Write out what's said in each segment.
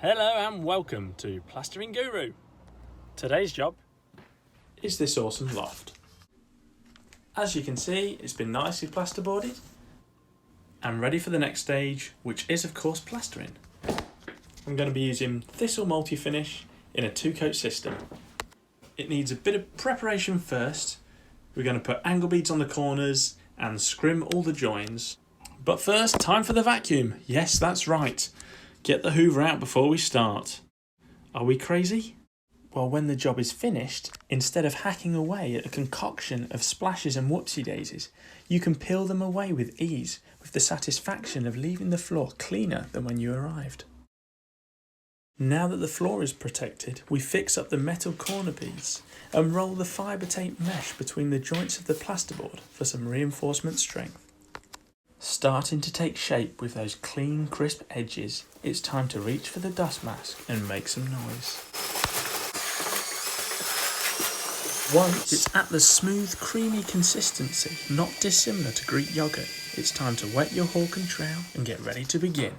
Hello and welcome to Plastering Guru. Today's job is this awesome loft. As you can see, it's been nicely plasterboarded and ready for the next stage, which is of course plastering. I'm going to be using Thistle multi-finish in a 2-coat system. It needs a bit of preparation first. We're going to put angle beads on the corners and scrim all the joins. But first, time for the vacuum. Yes, that's right. Get the hoover out before we start. Are we crazy? Well, when the job is finished, instead of hacking away at a concoction of splashes and whoopsie daisies, you can peel them away with ease, with the satisfaction of leaving the floor cleaner than when you arrived. Now that the floor is protected, we fix up the metal corner beads and roll the fibre tape mesh between the joints of the plasterboard for some reinforcement strength. Starting to take shape with those clean, crisp edges, it's time to reach for the dust mask and make some noise. Once it's at the smooth, creamy consistency, not dissimilar to Greek yogurt, it's time to wet your hawk and trowel and get ready to begin.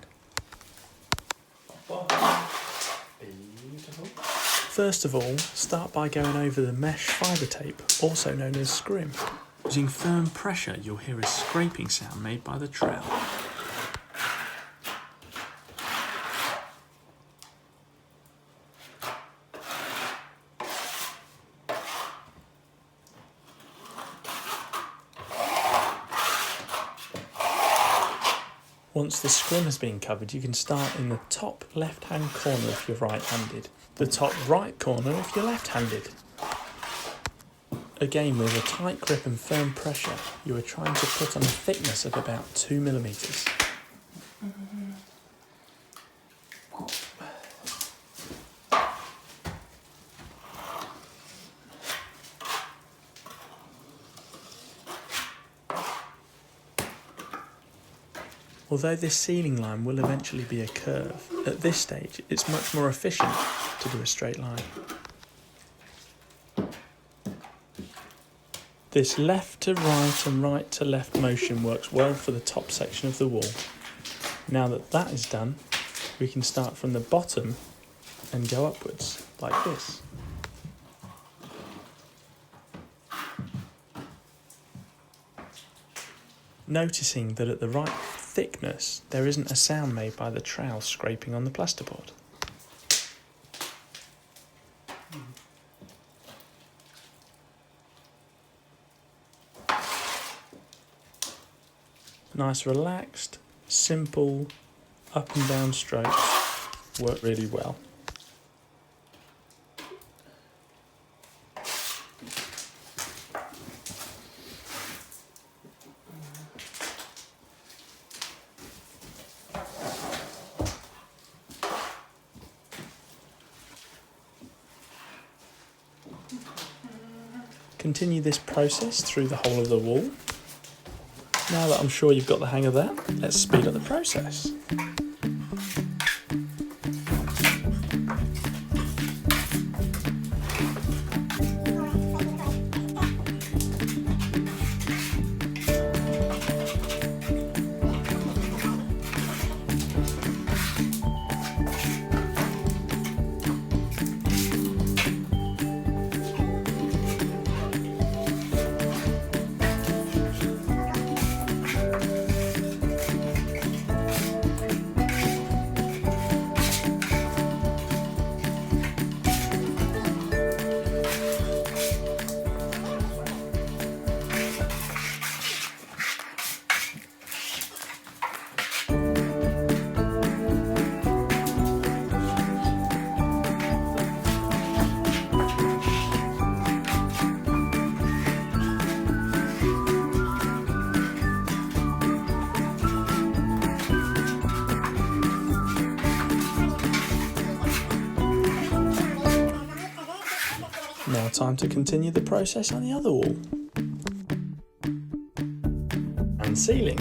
First of all, start by going over the mesh fibre tape, also known as scrim. Using firm pressure, you'll hear a scraping sound made by the trowel. Once the scrim has been covered, you can start in the top left-hand corner if you're right-handed, the top right corner if you're left-handed. Again, with a tight grip and firm pressure, you are trying to put on a thickness of about 2 millimeters. Although this ceiling line will eventually be a curve, at this stage it's much more efficient to do a straight line. This left to right and right to left motion works well for the top section of the wall. Now that that is done, we can start from the bottom and go upwards, like this. Noticing that at the right thickness, there isn't a sound made by the trowel scraping on the plasterboard. Nice relaxed, simple, up and down strokes work really well. Continue this process through the whole of the wall. Now that I'm sure you've got the hang of that, let's speed up the process. Now time to continue the process on the other wall. And ceiling.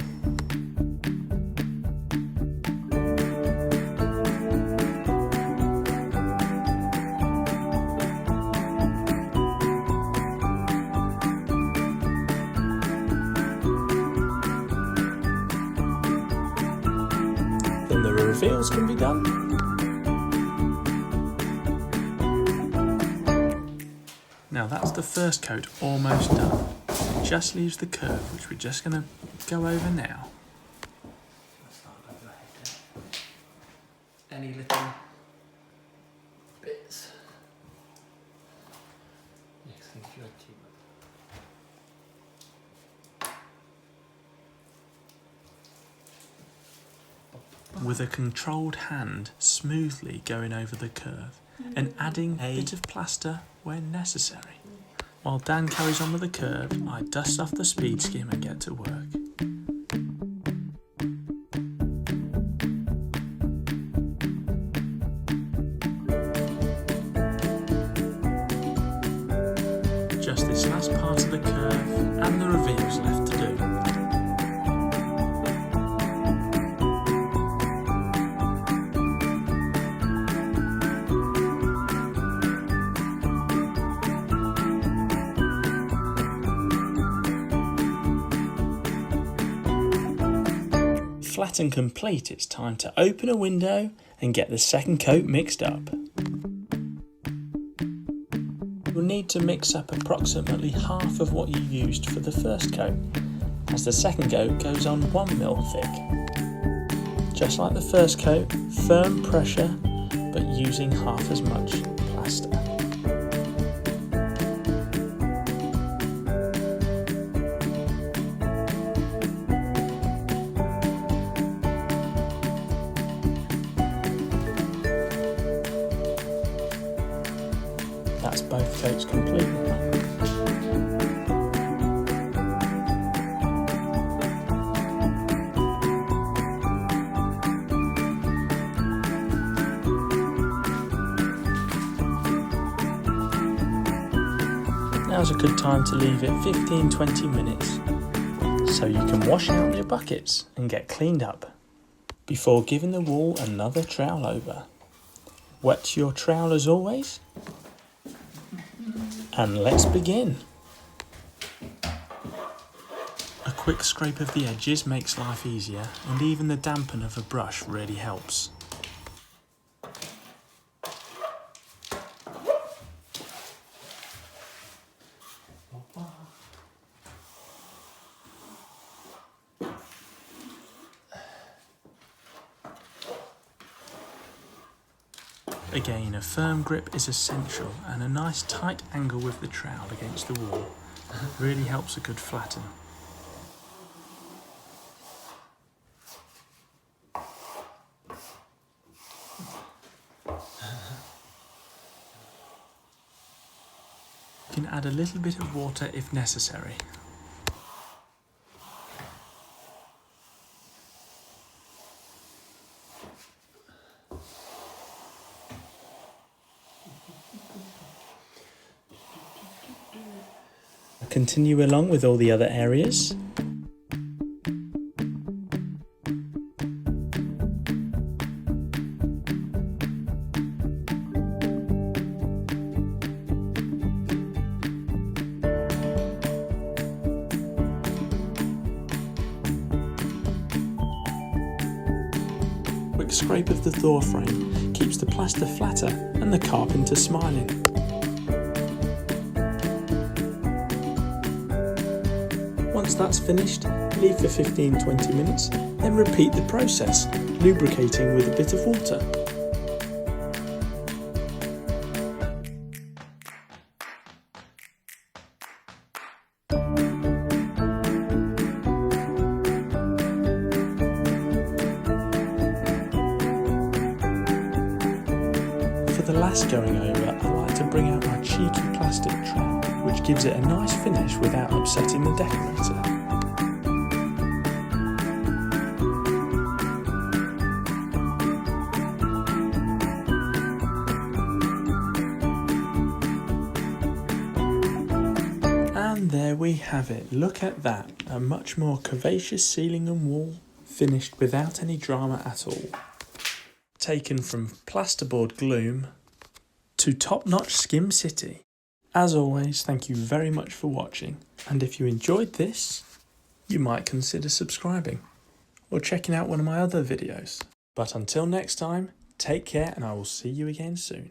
Then the reveals can be done. Now that's the first coat almost done. It just leaves the curve, which we're just going to go over now. Any little bits? Yes, I think you had too much. With a controlled hand smoothly going over the curve and adding a bit of plaster when necessary. While Dan carries on with the curve, I dust off the speed skim and get to work. Just this last part of the curve and the reveal's left to do. Flat and complete, it's time to open a window and get the second coat mixed up. You'll need to mix up approximately half of what you used for the first coat, as the second coat goes on 1 mil thick. Just like the first coat, firm pressure, but using half as much plaster. That's both coats complete now. Now's a good time to leave it 15-20 minutes so you can wash out your buckets and get cleaned up before giving the wall another trowel over. Wet your trowel as always. And let's begin. A quick scrape of the edges makes life easier, and even the dampen of a brush really helps. Again, a firm grip is essential, and a nice tight angle with the trowel against the wall really helps a good flatten. You can add a little bit of water if necessary. Continue along with all the other areas. Quick scrape of the door frame keeps the plaster flatter and the carpenter smiling. Once that's finished, leave for 15-20 minutes, then repeat the process, lubricating with a bit of water. For the last going over, I like to bring out my cheeky plastic trowel, which gives it a nice finish without upsetting the decorator. And there we have it. Look at that. A much more curvaceous ceiling and wall, finished without any drama at all. Taken from plasterboard gloom to top-notch Skim City. As always, thank you very much for watching, and if you enjoyed this, you might consider subscribing or checking out one of my other videos. But until next time, take care and I will see you again soon.